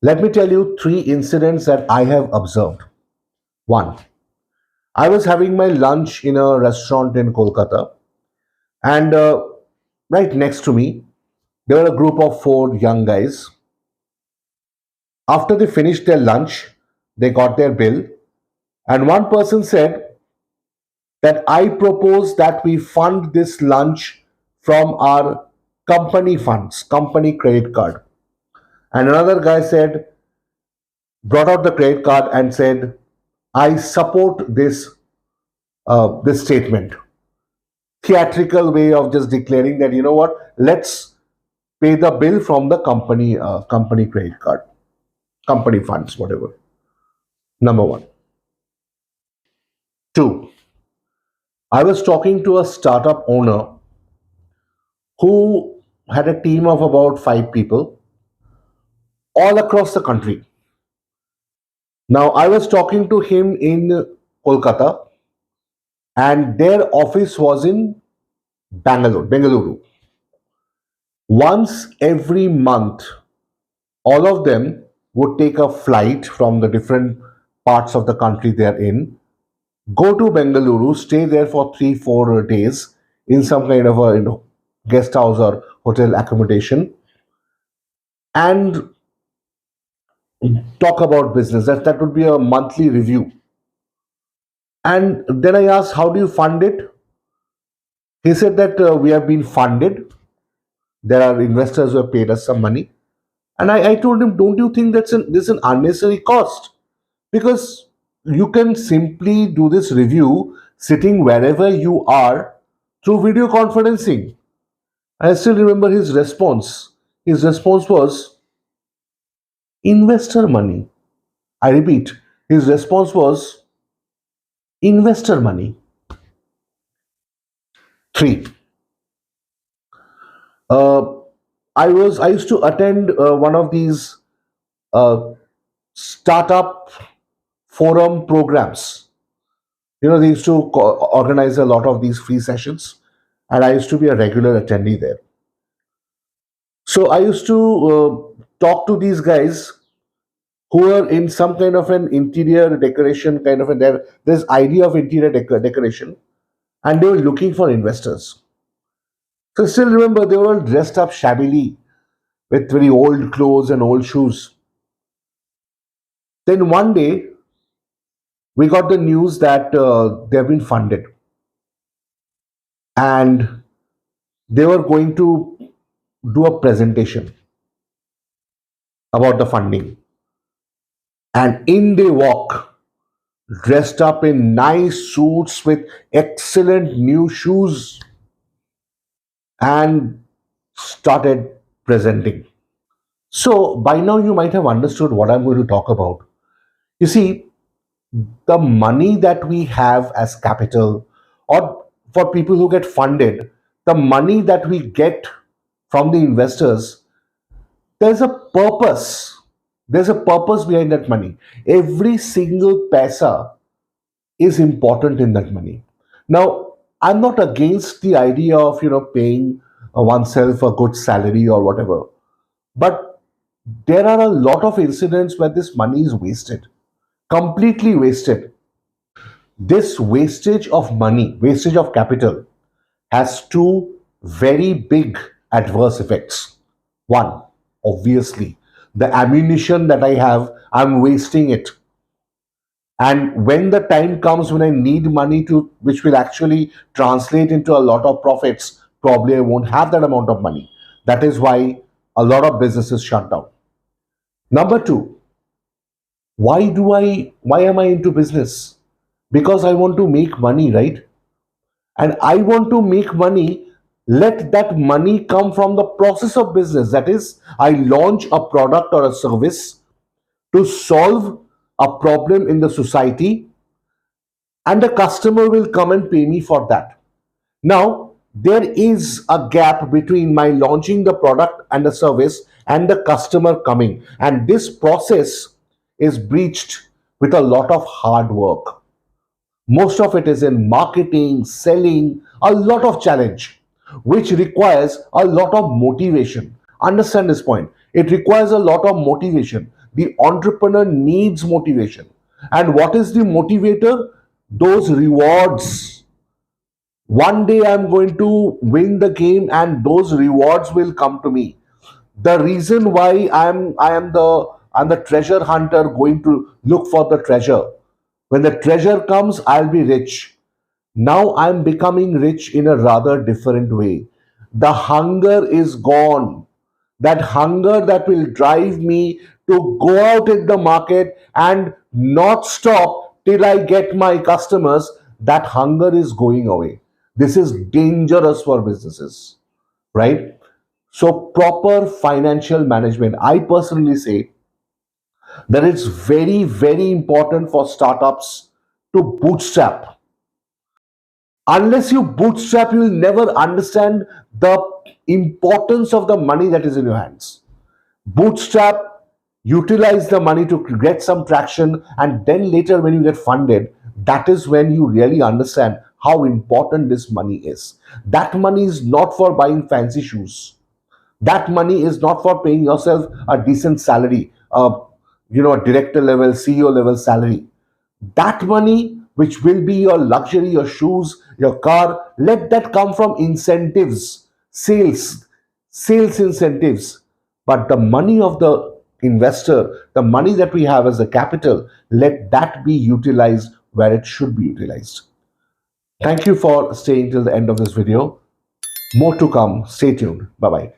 Let me tell you three incidents that I have observed. One, I was having my lunch in a restaurant in Kolkata, and right next to me, there were a group of four young guys. After they finished their lunch, they got their bill, and one person said that I propose that we fund this lunch from our company funds, company credit card. And another guy said, brought out the credit card and said, I support this statement. Theatrical way of just declaring that, you know what, let's pay the bill from the company credit card, company funds, whatever. Number one. Two, I was talking to a startup owner who had a team of about 5 people all across the country. Now, I was talking to him in Kolkata, and their office was in Bengaluru. Once every month, all of them would take a flight from the different parts of the country they're in, go to Bengaluru, stay there for 3 4 days in some kind of a guest house or hotel accommodation, and talk about business. That would be a monthly review. And then I asked, how do you fund it? He said that we have been funded. There are investors who have paid us some money. And I told him, don't you think this is an unnecessary cost? Because you can simply do this review sitting wherever you are through video conferencing. I still remember his response. His response was investor money. I repeat, his response was investor money. Three, uh, I used to attend one of these uh, startup forum programs. They used to organize a lot of these free sessions, and I used to be a regular attendee there. So I used to talk to these guys who are in some kind of an interior decoration kind of a there's idea of interior decoration, and they were looking for investors. So I still remember they were all dressed up shabbily with very old clothes and old shoes. Then one day we got the news that they've been funded, and they were going to do a presentation about the funding. And in they walk, dressed up in nice suits with excellent new shoes, and started presenting. So, by now, you might have understood what I'm going to talk about. You see, the money that we have as capital, or for people who get funded, the money that we get from the investors, there's a purpose. There's a purpose behind that money. Every single paisa is important in that money. Now, I'm not against the idea of paying oneself a good salary or whatever, but there are a lot of incidents where this money is wasted, completely wasted. This wastage of money, wastage of capital, has two very big adverse effects. One, obviously, the ammunition that I have, I'm wasting it. And when the time comes when I need money to, which will actually translate into a lot of profits, probably I won't have that amount of money. That is why a lot of businesses shut down. Number two, why am I into business? Because I want to make money, right? And I want to make money. Let that money come from the process of business. That is, I launch a product or a service to solve a problem in the society, and the customer will come and pay me for that. Now, there is a gap between my launching the product and the service and the customer coming, and this process is breached with a lot of hard work. Most of it is in marketing, selling, a lot of challenge, which requires a lot of motivation. Understand this point. It requires a lot of motivation. The entrepreneur needs motivation. And what is the motivator? Those rewards. One day I'm going to win the game and those rewards will come to me. The reason why I'm the treasure hunter going to look for the treasure. When the treasure comes, I'll be rich. Now I'm becoming rich in a rather different way. The hunger is gone. That hunger that will drive me to go out in the market and not stop till I get my customers, that hunger is going away. This is dangerous for businesses, right? So, proper financial management, I personally say that it's very, very important for startups to bootstrap. Unless you bootstrap, you will never understand the importance of the money that is in your hands. Bootstrap, utilize the money to get some traction, and then later, when you get funded, that is when you really understand how important this money is. That money is not for buying fancy shoes. That money is not for paying yourself a decent salary, a director level, CEO level salary. That money, which will be your luxury, your shoes, your car, let that come from incentives, sales incentives. But the money of the investor, the money that we have as a capital, let that be utilized where it should be utilized. Thank you for staying till the end of this video. More to come. Stay tuned. Bye bye.